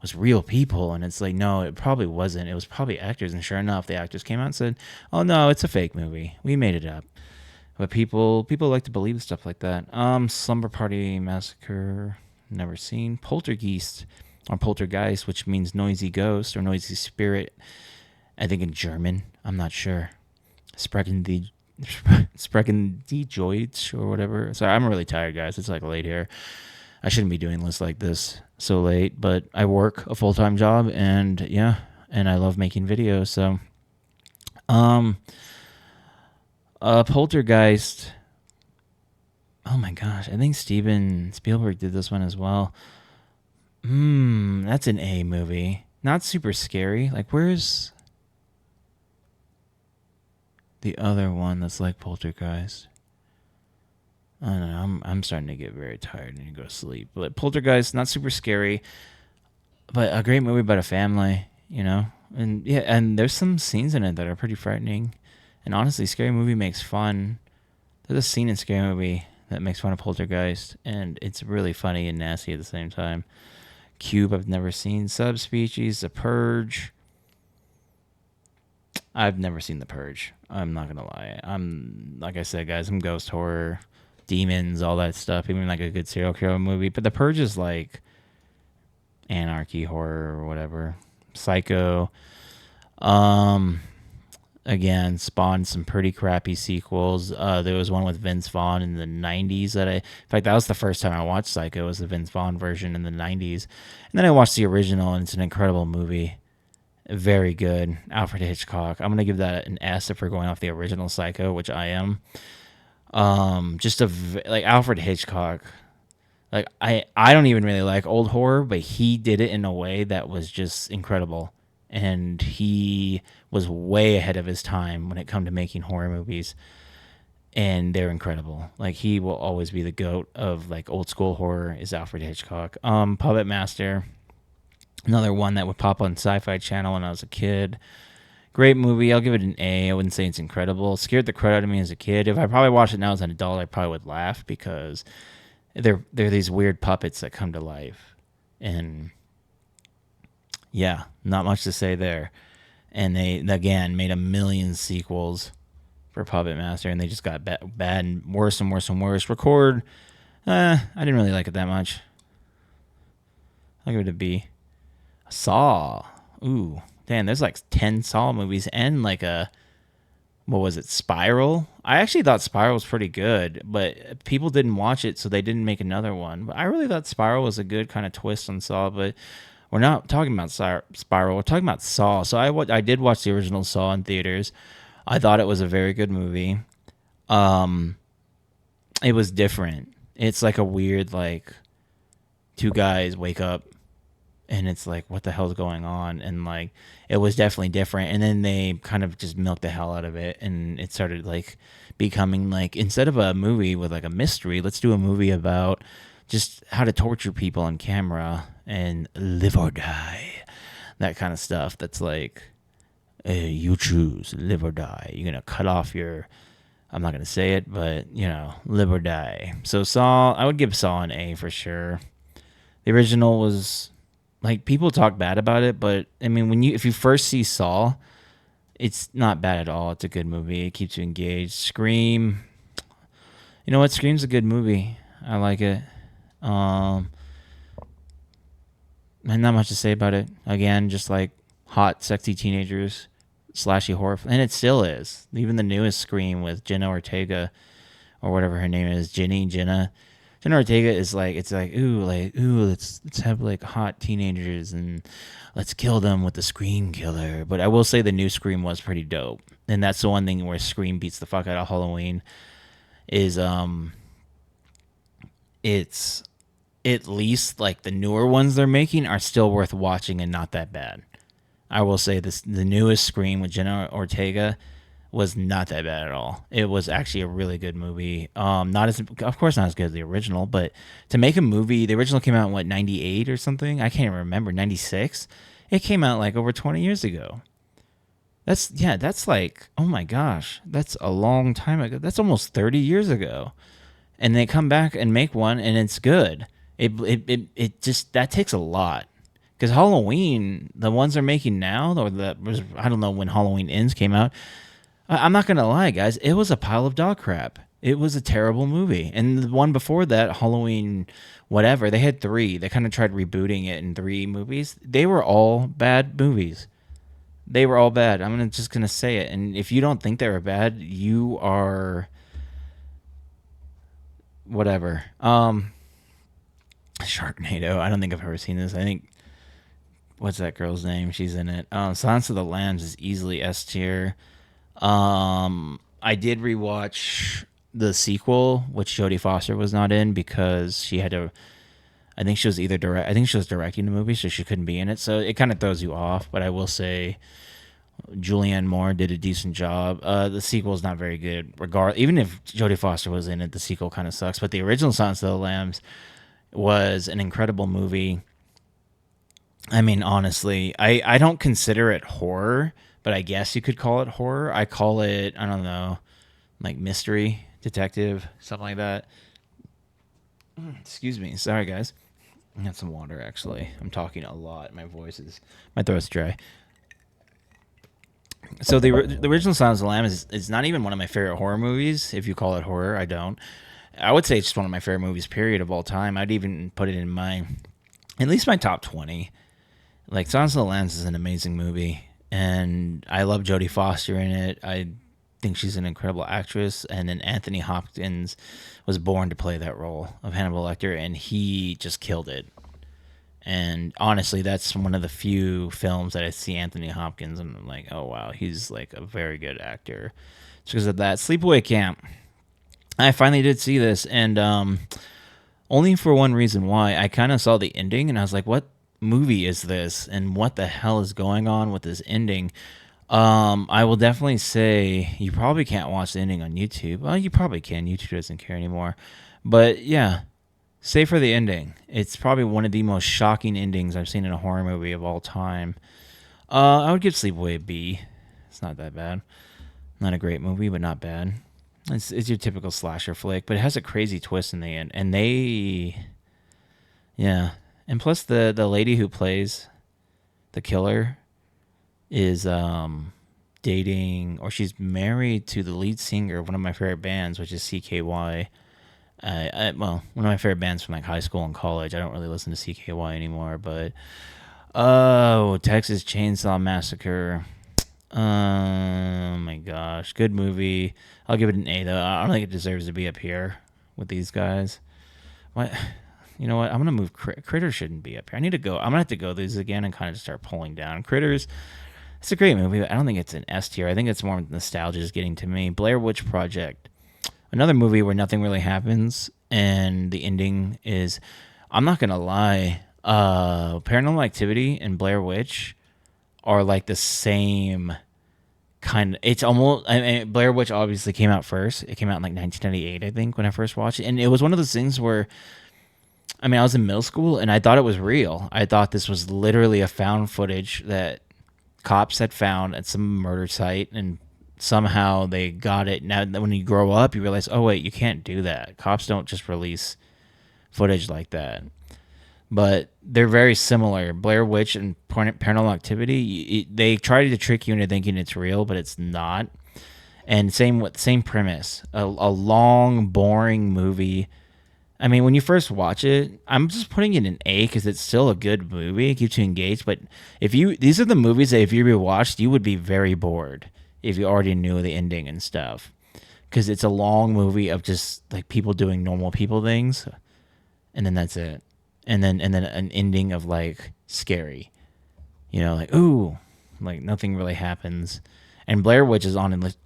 was real people, and it's like, no, it probably wasn't. It was probably actors. And sure enough, the actors came out and said, oh no, it's a fake movie. We made it up. But people like to believe stuff like that. Slumber Party Massacre, never seen. Poltergeist, or Poltergeist, which means noisy ghost or noisy spirit. I think in German. I'm not sure. Sprechen Sprechen die Deutsch or whatever. Sorry, I'm really tired, guys. It's like late here. I shouldn't be doing lists like this so late, but I work a full-time job, and yeah, and I love making videos. So, um, Poltergeist. Oh my gosh, I think Steven Spielberg did this one as well. That's an A movie. Not super scary. Like, where's the other one that's like Poltergeist? I don't know. I'm starting to get very tired and go to sleep. But Poltergeist, not super scary, but a great movie about a family, you know? And yeah, and there's some scenes in it that are pretty frightening. And honestly, Scary Movie makes fun. There's a scene in Scary Movie that makes fun of Poltergeist, and it's really funny and nasty at the same time. Cube, I've never seen. Subspecies, The Purge. I've never seen The Purge. I'm not gonna lie. Like I said, guys, I'm ghost horror, demons, all that stuff. Even like a good serial killer movie. But The Purge is like anarchy horror or whatever. Psycho. Again, spawned some pretty crappy sequels. There was one with Vince Vaughn in the 90s in fact, that was the first time I watched Psycho, was the Vince Vaughn version in the 90s. And then I watched the original, and it's an incredible movie. Very good. Alfred Hitchcock. I'm going to give that an S if we're going off the original Psycho, which I am. Like Alfred Hitchcock. Like I don't even really like old horror, but he did it in a way that was just incredible. And he was way ahead of his time when it come to making horror movies, and they're incredible. Like, he will always be the goat of like old school horror is Alfred Hitchcock. Puppet Master, another one that would pop on Sci-Fi Channel when I was a kid. Great movie. I'll give it an A. I wouldn't say it's incredible. It scared the crap out of me as a kid. If I probably watched it now as an adult, I probably would laugh, because they're these weird puppets that come to life. And yeah, not much to say there. And they, again, made a million sequels for Puppet Master, and they just got bad and worse and worse and worse. Record, I didn't really like it that much. I'll give it a B. Saw. Ooh, damn, there's like 10 Saw movies and like what was it, Spiral? I actually thought Spiral was pretty good, but people didn't watch it, so they didn't make another one. But I really thought Spiral was a good kind of twist on Saw, but we're not talking about Spiral. We're talking about Saw. So I did watch the original Saw in theaters. I thought it was a very good movie. It was different. It's like a weird, like, two guys wake up and it's like, what the hell's going on? And like, it was definitely different. And then they kind of just milked the hell out of it, and it started like becoming like, instead of a movie with like a mystery, let's do a movie about just how to torture people on camera and live or die, that kind of stuff. That's like, you choose, live or die. You're gonna cut off your, I'm not gonna say it, but you know, live or die. So Saw, I would give Saw an A for sure. The original was, like, people talk bad about it, but I mean, if you first see Saw, it's not bad at all. It's a good movie. It keeps you engaged. Scream, you know what? Scream's a good movie. I like it. And not much to say about it. Again, just like hot, sexy teenagers, slashy horror, and it still is. Even the newest Scream with Jenna Ortega, or whatever her name is, Jenna Ortega is like, it's like, ooh, let's have like hot teenagers and let's kill them with the Scream killer. But I will say the new Scream was pretty dope, and that's the one thing where Scream beats the fuck out of Halloween. Is it's at least like the newer ones they're making are still worth watching and not that bad. I will say the newest Scream with Jenna Ortega was not that bad at all. It was actually a really good movie. Of course, not as good as the original, but to make a movie, the original came out in what, 98 or something? I can't even remember. 96? It came out like over 20 years ago. That's like, oh my gosh, that's a long time ago. That's almost 30 years ago. And they come back and make one, and it's good. It just, that takes a lot. Because Halloween, the ones they're making now, I don't know when Halloween Ends came out. I'm not going to lie, guys. It was a pile of dog crap. It was a terrible movie. And the one before that, Halloween whatever, they had 3. They kind of tried rebooting it in 3 movies. They were all bad movies. They were all bad. Just gonna say it. And if you don't think they were bad, you are whatever. Sharknado. I don't think I've ever seen this. I think what's that girl's name? She's in it. Silence of the Lambs is easily S tier. I did rewatch the sequel, which Jodie Foster was not in because she had to. I think she was I think she was directing the movie, so she couldn't be in it. So it kind of throws you off. But I will say, Julianne Moore did a decent job. The sequel is not very good. Even if Jodie Foster was in it, the sequel kind of sucks. But the original Silence of the Lambs was an incredible movie. I mean, honestly, I don't consider it horror, but I guess you could call it horror. I call it, I don't know, like mystery, detective, something like that. Excuse me. Sorry, guys. I got some water, actually. I'm talking a lot. My throat's dry. So the original Silence of the Lamb is not even one of my favorite horror movies. If you call it horror, I don't. I would say it's just one of my favorite movies, period, of all time. I'd even put it in at least my top 20. Like, Silence of the Lambs is an amazing movie, and I love Jodie Foster in it. I think she's an incredible actress, and then Anthony Hopkins was born to play that role of Hannibal Lecter, and he just killed it. And honestly, that's one of the few films that I see Anthony Hopkins, and I'm like, oh wow, he's like a very good actor. It's because of that. Sleepaway Camp. I finally did see this, and only for one reason why. I kind of saw the ending, and I was like, what movie is this, and what the hell is going on with this ending? I will definitely say you probably can't watch the ending on YouTube. Well, you probably can. YouTube doesn't care anymore. But yeah, save for the ending. It's probably one of the most shocking endings I've seen in a horror movie of all time. I would give Sleepaway a B. It's not that bad. Not a great movie, but not bad. It's your typical slasher flick, but it has a crazy twist in the end. And yeah. And plus the lady who plays the killer is dating, or she's married to the lead singer of one of my favorite bands, which is CKY. Well, one of my favorite bands from like high school and college. I don't really listen to CKY anymore, but Texas Chainsaw Massacre. Oh my gosh, good movie. I'll give it an A though. I don't think it deserves to be up here with these guys. What? You know what? I'm gonna move. Critters shouldn't be up here. I need to go. I'm gonna have to go through these again and kind of start pulling down Critters. It's a great movie, but I don't think it's an S tier. I think it's more nostalgia is getting to me. Blair Witch Project. Another movie where nothing really happens, and the ending is, I'm not gonna lie, Paranormal Activity and Blair Witch are like the same kind of. It's almost. I mean, Blair Witch obviously came out first. It came out in like 1998, I think, when I first watched it, and it was one of those things where, I mean, I was in middle school and I thought it was real. I thought this was literally a found footage that cops had found at some murder site, and somehow they got it. Now, when you grow up, you realize, oh wait, you can't do that. Cops don't just release footage like that. But they're very similar. Blair Witch and Paranormal Activity, they try to trick you into thinking it's real, but it's not. And same premise, a long, boring movie. I mean, when you first watch it, I'm just putting it in A because it's still a good movie. It keeps you engaged. But these are the movies that if you rewatched, you would be very bored if you already knew the ending and stuff. Because it's a long movie of just like people doing normal people things, and then that's it. And then an ending of like scary, like ooh, like nothing really happens. And Blair Witch is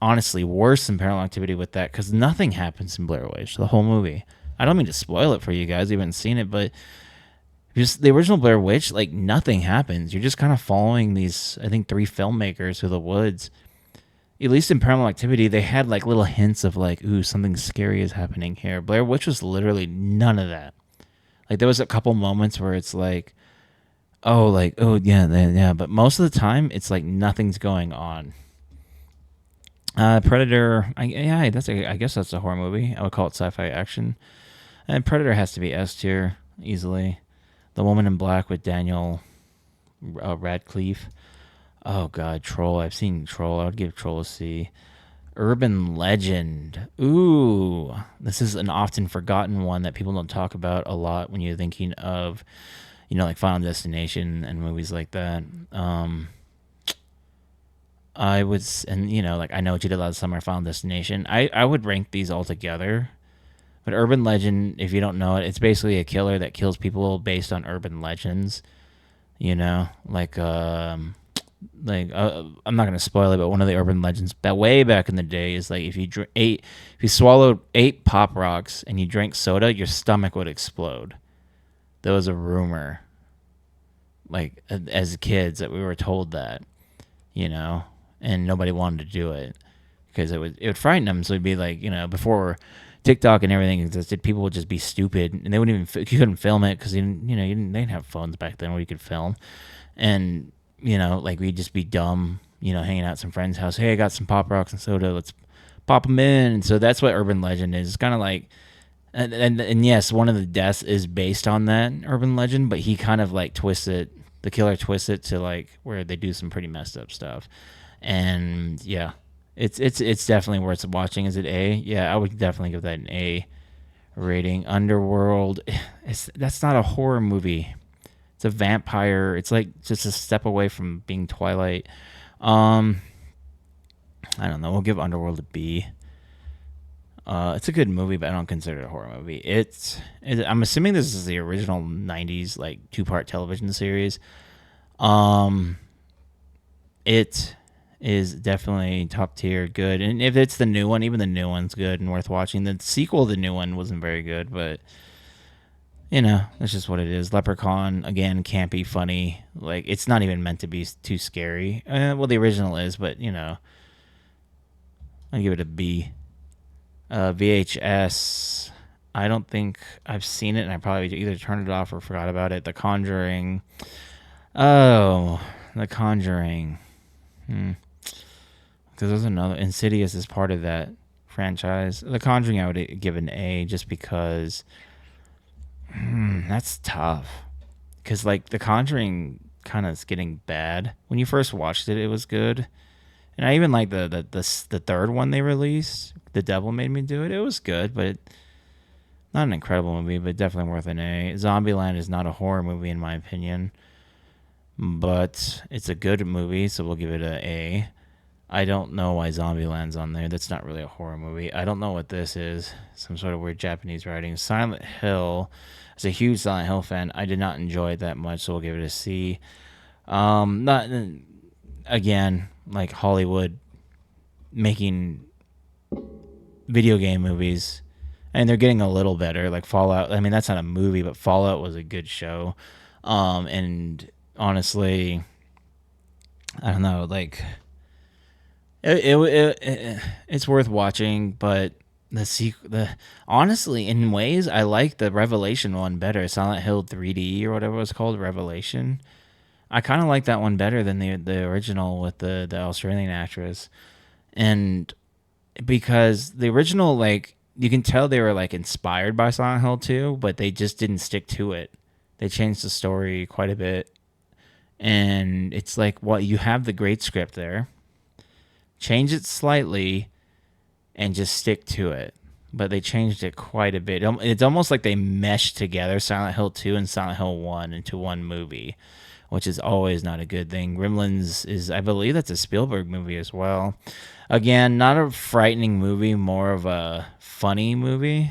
honestly worse than Paranormal Activity with that because nothing happens in Blair Witch the whole movie. I don't mean to spoil it for you guys. You haven't seen it, but just the original Blair Witch, like nothing happens. You're just kind of following these, I think, 3 filmmakers through the woods. At least in Paranormal Activity, they had like little hints of like, ooh, something scary is happening here. Blair Witch was literally none of that. Like there was a couple moments where it's like, oh yeah. But most of the time, it's like nothing's going on. Predator, I guess that's a horror movie. I would call it sci-fi action. And Predator has to be S tier, easily. The Woman in Black with Daniel Radcliffe. Oh, God, Troll. I've seen Troll. I would give Troll a C. Urban Legend. Ooh, this is an often forgotten one that people don't talk about a lot when you're thinking of, like Final Destination and movies like that. I was, and like I Know What You Did Last Summer, Final Destination. I would rank these all together. But urban legend, if you don't know it, it's basically a killer that kills people based on urban legends. I'm not gonna spoil it, but one of the urban legends that way back in the day is like if you swallowed 8 Pop Rocks and you drank soda, your stomach would explode. There was a rumor, like as kids, that we were told that, you know, and nobody wanted to do it because it would frighten them. So it'd be like, before TikTok and everything existed, people would just be stupid and they wouldn't even you couldn't film it because they didn't have phones back then where you could film, and like we'd just be dumb, hanging out at some friend's house. Hey, I got some Pop Rocks and soda. Let's pop them in. And so that's what urban legend is. It's kind of like, and yes, one of the deaths is based on that urban legend, but he kind of like twists it. The killer twists it to like where they do some pretty messed up stuff. And yeah, it's definitely worth watching. Is it A? Yeah, I would definitely give that an A rating. Underworld, that's not a horror movie. It's a vampire. It's like just a step away from being Twilight. I don't know. We'll give Underworld a B. It's a good movie, but I don't consider it a horror movie. I'm assuming this is the original '90s like 2-part television series. It is definitely top tier, good. And if it's the new one, even the new one's good and worth watching. The sequel to the new one wasn't very good, but that's just what it is. Leprechaun, again, campy, funny. Like, it's not even meant to be too scary. Well, the original is, but, I'll give it a B. VHS, I don't think I've seen it, and I probably either turned it off or forgot about it. The Conjuring. Oh, The Conjuring. Because there's another. Insidious is part of that franchise. The Conjuring, I would give an A just because... that's tough. Because, like, The Conjuring kind of is getting bad. When you first watched it, it was good. And I even like the third one they released, The Devil Made Me Do It. It was good, but not an incredible movie, but definitely worth an A. Zombieland is not a horror movie, in my opinion, but it's a good movie, so we'll give it an A. I don't know why Zombieland's on there. That's not really a horror movie. I don't know what this is. Some sort of weird Japanese writing. Silent Hill. As a huge Silent Hill fan, I did not enjoy it that much, so we'll give it a C. Not again, like Hollywood making video game movies, and they're getting a little better. Like Fallout. I mean, that's not a movie, but Fallout was a good show. And honestly, I don't know, like. It's worth watching, but honestly, in ways, I like the Revelation one better. Silent Hill 3D or whatever it was called, Revelation. I kind of like that one better than the original with the Australian actress, and because the original, like, you can tell they were like inspired by Silent Hill 2, but they just didn't stick to it. They changed the story quite a bit, and it's like, what, you have the great script there. Change it slightly and just stick to it. But they changed it quite a bit. It's almost like they meshed together Silent Hill 2 and Silent Hill 1 into one movie, which is always not a good thing. Gremlins is, I believe that's a Spielberg movie as well. Again, not a frightening movie, more of a funny movie.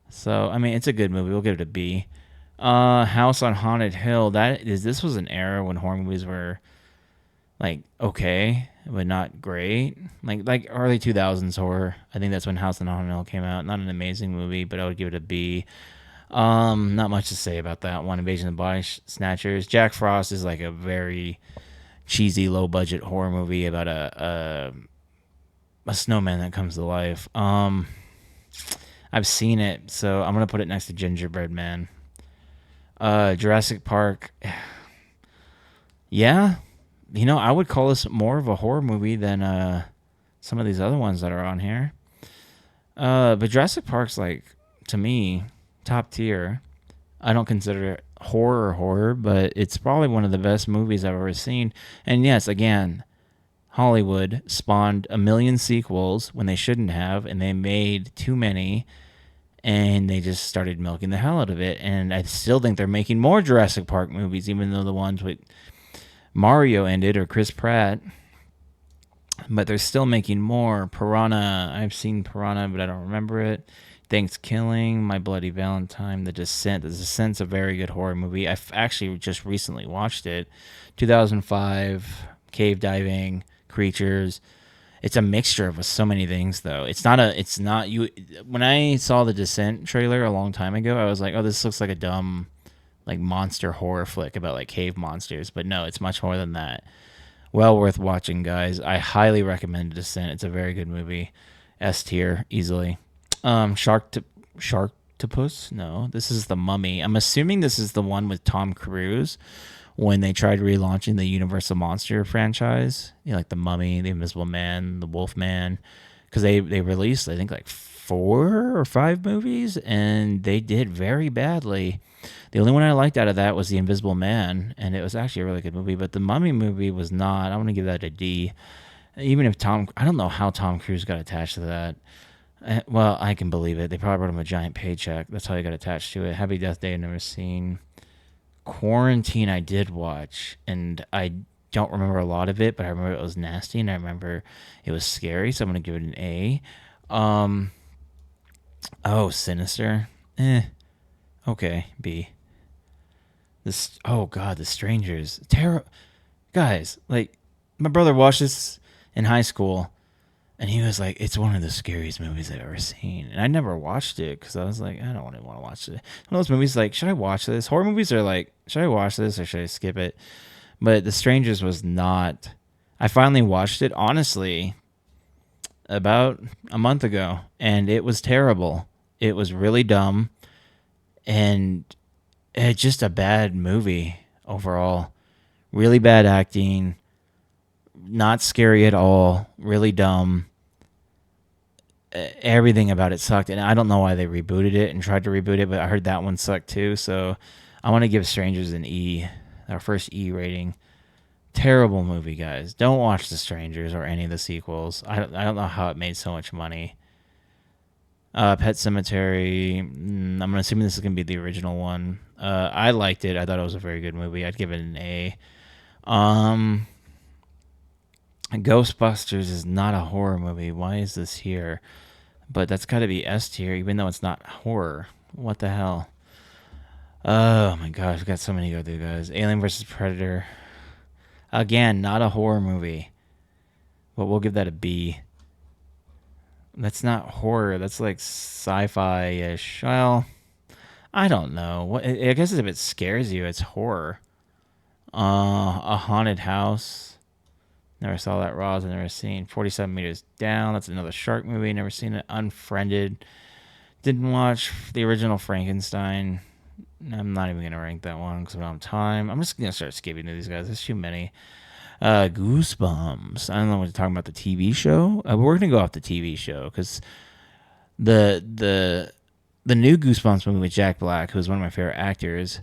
So, I mean, it's a good movie. We'll give it a B. House on Haunted Hill. This was an era when horror movies were like okay, but not great. Like early 2000s horror. I think that's when House on Haunted Hill came out. Not an amazing movie, but I would give it a B. Not much to say about that one. Invasion of the Body Snatchers. Jack Frost is like a very cheesy, low budget horror movie about a snowman that comes to life. I've seen it, so I'm gonna put it next to Gingerbread Man. Jurassic Park. Yeah. I would call this more of a horror movie than some of these other ones that are on here. But Jurassic Park's, like, to me, top tier. I don't consider it horror, but it's probably one of the best movies I've ever seen. And yes, again, Hollywood spawned a million sequels when they shouldn't have, and they made too many, and they just started milking the hell out of it. And I still think they're making more Jurassic Park movies, even though the ones with Mario ended, or Chris Pratt. but they're still making more. Piranha, I've seen Piranha, but I don't remember it. Thanksgiving, My Bloody Valentine, The Descent. The Descent's a very good horror movie. I've actually just recently watched it. 2005, cave diving, creatures. It's a mixture of so many things, though. It's not you. When I saw the Descent trailer a long time ago, I was like, oh, this looks like a dumb, like monster horror flick about like cave monsters. But no, it's much more than that. Well worth watching, guys. I highly recommend Descent. It's a very good movie. S tier easily. Sharktopus? No, this is The Mummy. I'm assuming this is the one with Tom Cruise when they tried relaunching the Universal Monster franchise. You know, like The Mummy, The Invisible Man, The Wolf Man, because they released I think like 4 or 5 movies and they did very badly. The only one I liked out of that was The Invisible Man, and it was actually a really good movie. But the Mummy movie was not. I want to give that a D. Even if I don't know how Tom Cruise got attached to that. Well, I can believe it. They probably wrote him a giant paycheck. That's how he got attached to it. Happy Death Day, I've never seen. Quarantine, I did watch, and I don't remember a lot of it, but I remember it was nasty, and I remember it was scary. So I'm gonna give it an A. Um, Sinister. Okay, B. This. Oh God, The Strangers. Terror. Guys, like my brother watched this in high school, and he was like, "It's one of the scariest movies I've ever seen." And I never watched it because I was like, "I don't want to watch it." One of those movies, like, should I watch this? Horror movies are like, should I watch this or should I skip it? But The Strangers was not. I finally watched it, honestly, about a month ago, and it was terrible. It was really dumb, and it's just a bad movie overall. Really bad acting, not scary at all, really dumb. Everything about it sucked, and I don't know why they rebooted it and tried to reboot it, but I heard that one sucked too. So I want to give Strangers an E, our first E rating. Terrible movie, guys. Don't watch The Strangers or any of the sequels. I don't know how it made so much money. Pet Cemetery. I'm assuming this is gonna be the original one. I liked it. I thought it was a very good movie. I'd give it an A. Um, Ghostbusters is not a horror movie. Why is this here? But that's got to be S tier, even though it's not horror. What the hell? Oh my gosh, we got so many to go through, guys. Alien vs. Predator. Again, not a horror movie. But we'll give that a B. That's not horror. That's like sci-fi ish. Well, I don't know. What I guess if it scares you, it's horror. A haunted house. Never saw that. Roz. I've never seen. 47 Meters Down. That's another shark movie. Never seen it. Unfriended. Didn't watch the original Frankenstein. I'm not even gonna rank that one because I don't have time. I'm just gonna start skipping to these guys. There's too many. Goosebumps. I don't know what you're talking about. The TV show. We're gonna go off the TV show because the new Goosebumps movie with Jack Black, who's one of my favorite actors,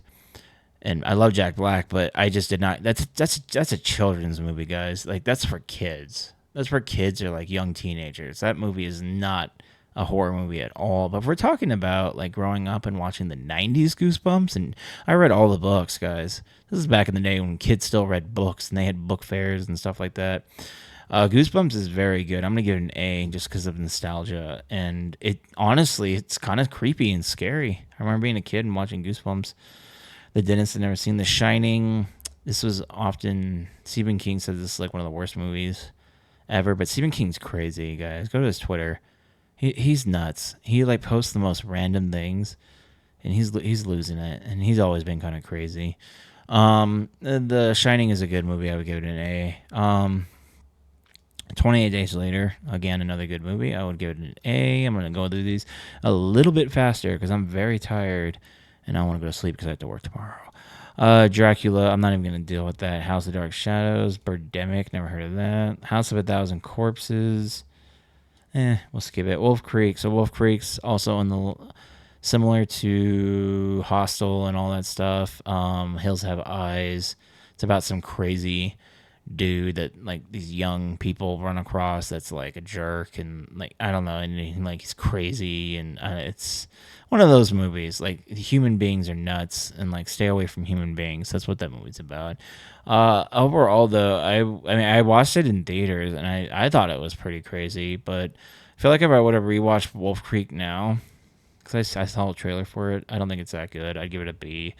and I love Jack Black, but I just did not. That's a children's movie, guys. Like that's for kids. That's for kids or like young teenagers. That movie is not a horror movie at all. But if we're talking about like growing up and watching the '90s Goosebumps, and I read all the books, guys. This is back in the day when kids still read books and they had book fairs and stuff like that. Goosebumps is very good. I'm gonna give it an A just because of nostalgia, and it honestly, it's kind of creepy and scary. I remember being a kid and watching Goosebumps. The dentist had never seen The Shining. This was often Stephen King says this is like one of the worst movies ever, but Stephen King's crazy, guys. Go to his Twitter. He's nuts. He like posts the most random things, and he's losing it, and he's always been kind of crazy. The Shining is a good movie. I would give it an A. 28 Days Later, again, another good movie. I would give it an A. I'm going to go through these a little bit faster because I'm very tired and I want to go to sleep because I have to work tomorrow. Dracula, I'm not even going to deal with that. House of Dark Shadows, Birdemic, never heard of that. House of a Thousand Corpses, we'll skip it. Wolf Creek, so Wolf Creek's also in the similar to Hostel and all that stuff. Hills Have Eyes. It's about some crazy dude that like these young people run across that's like a jerk and like I don't know and like he's crazy and it's one of those movies like human beings are nuts and like stay away from human beings. That's what that movie's about. Overall though, I mean I watched it in theaters and I thought it was pretty crazy, but I feel like if I would have rewatched Wolf Creek now, because I saw a trailer for it, I don't think it's that good. I'd give it a B.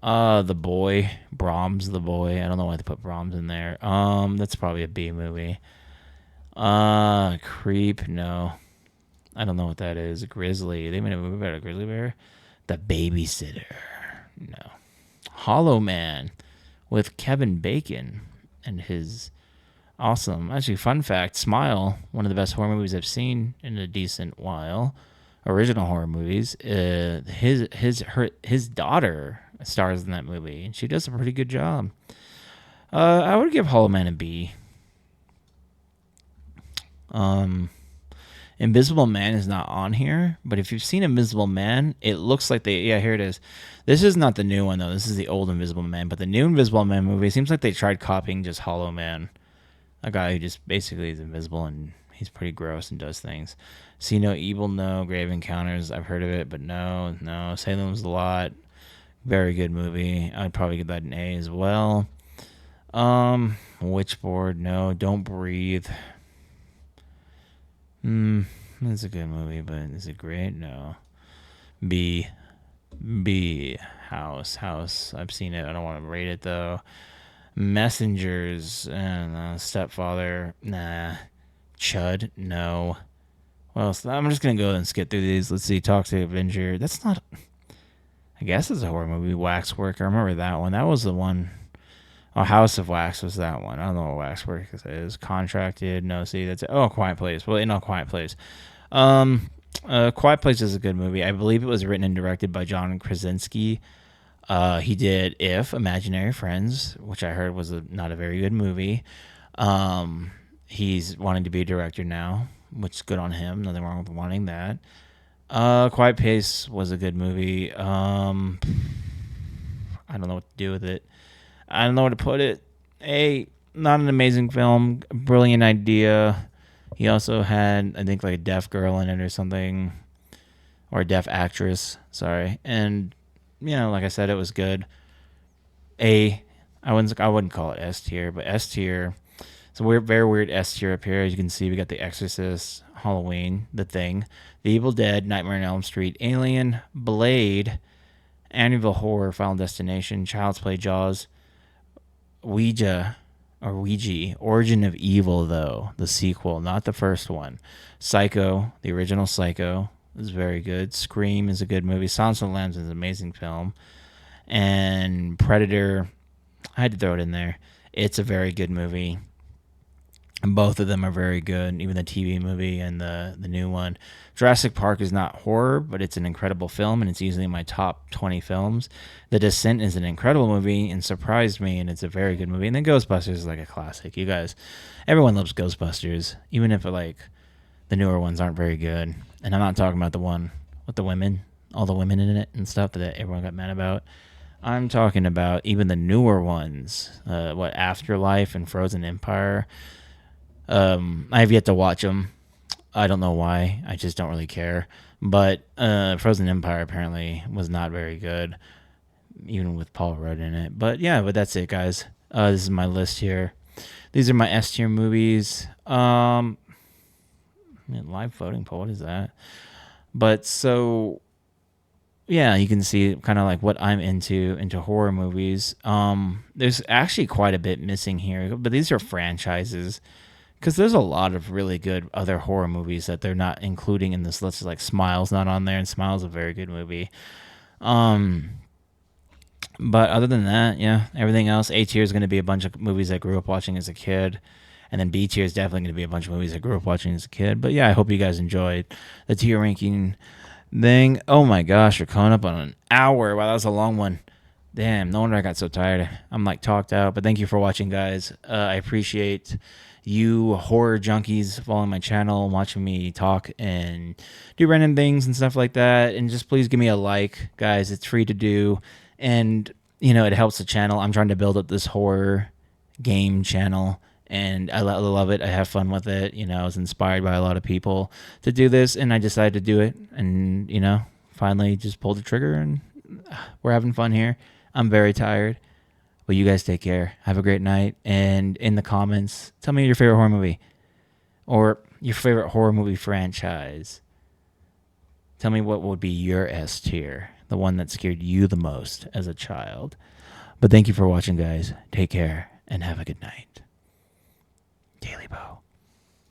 The Boy, Brahms, The Boy. I don't know why they put Brahms in there. That's probably a B movie. Creep, no. I don't know what that is. Grizzly. They made a movie about a grizzly bear. The Babysitter, no. Hollow Man with Kevin Bacon and his awesome. Actually, fun fact: Smile, one of the best horror movies I've seen in a decent while. Original horror movies. His daughter stars in that movie, and she does a pretty good job. I would give Hollow Man a B. Invisible Man is not on here, but if you've seen Invisible Man, it looks like here it is. This is not the new one though. This is the old Invisible Man, but the new Invisible Man movie, it seems like they tried copying just Hollow Man, a guy who just basically is invisible and he's pretty gross and does things. See No Evil, no. Grave Encounters, I've heard of it, but no. Salem's Lot, very good movie. I'd probably give that an A as well. Witchboard, no. Don't Breathe. It's a good movie, but is it great? No. B. House. I've seen it. I don't want to rate it though. Messengers and Stepfather, nah. Chud, no. Well, I'm just gonna go and skip through these. Let's see. Toxic Avenger. That's not. I guess it's a horror movie. Waxwork. I remember that one. That was the one. Oh, House of Wax was that one. I don't know what Waxwork is. Contracted. No, see, that's it. Oh, Quiet Place. Well, no, Quiet Place. Quiet Place is a good movie. I believe it was written and directed by John Krasinski. He did If, Imaginary Friends, which I heard was not a very good movie. He's wanting to be a director now, which is good on him. Nothing wrong with wanting that. Quiet Place was a good movie. I don't know what to do with it. I don't know where to put it. Not an amazing film. Brilliant idea. He also had, I think, like a deaf girl in it or something. Or a deaf actress. Sorry. And, like I said, it was good. I wouldn't call it S tier, but S tier. It's a very weird S tier up here. As you can see, we got The Exorcist, Halloween, The Thing, The Evil Dead, Nightmare on Elm Street, Alien, Blade, Amityville Horror, Final Destination, Child's Play, Jaws, Ouija, Origin of Evil, though, the sequel, not the first one. Psycho, the original Psycho, is very good. Scream is a good movie. Silence of the Lambs is an amazing film. And Predator, I had to throw it in there. It's a very good movie. And both of them are very good, even the TV movie and the new one. Jurassic Park is not horror, but it's an incredible film, and it's easily in my top 20 films. The Descent is an incredible movie and surprised me, and it's a very good movie. And then Ghostbusters is like a classic. You guys, everyone loves Ghostbusters, even if the newer ones aren't very good. And I'm not talking about the one with the women, all the women in it and stuff that everyone got mad about. I'm talking about even the newer ones, Afterlife and Frozen Empire. I have yet to watch them. I don't know why. I just don't really care. But Frozen Empire apparently was not very good, even with Paul Rudd in it. But that's it, guys. This is my list here. These are my S tier movies. Live voting poll. What is that? But so, you can see kind of like what I'm into horror movies. There's actually quite a bit missing here, but these are franchises. Because there's a lot of really good other horror movies that they're not including in this list. Like Smile's not on there, and Smile's a very good movie. But other than that, everything else. A tier is going to be a bunch of movies I grew up watching as a kid. And then B tier is definitely going to be a bunch of movies I grew up watching as a kid. But I hope you guys enjoyed the tier ranking thing. Oh my gosh, we're coming up on an hour. Wow, that was a long one. Damn, no wonder I got so tired. I'm talked out. But thank you for watching, guys. I appreciate you horror junkies following my channel and watching me talk and do random things and stuff like that. And just please give me a like, guys. It's free to do. And, it helps the channel. I'm trying to build up this horror game channel, and I love it. I have fun with it. I was inspired by a lot of people to do this, and I decided to do it, and finally just pulled the trigger, and we're having fun here. I'm very tired. Well, you guys take care. Have a great night. And in the comments, tell me your favorite horror movie or your favorite horror movie franchise. Tell me what would be your S tier, the one that scared you the most as a child. But thank you for watching, guys. Take care and have a good night. Daily Bow.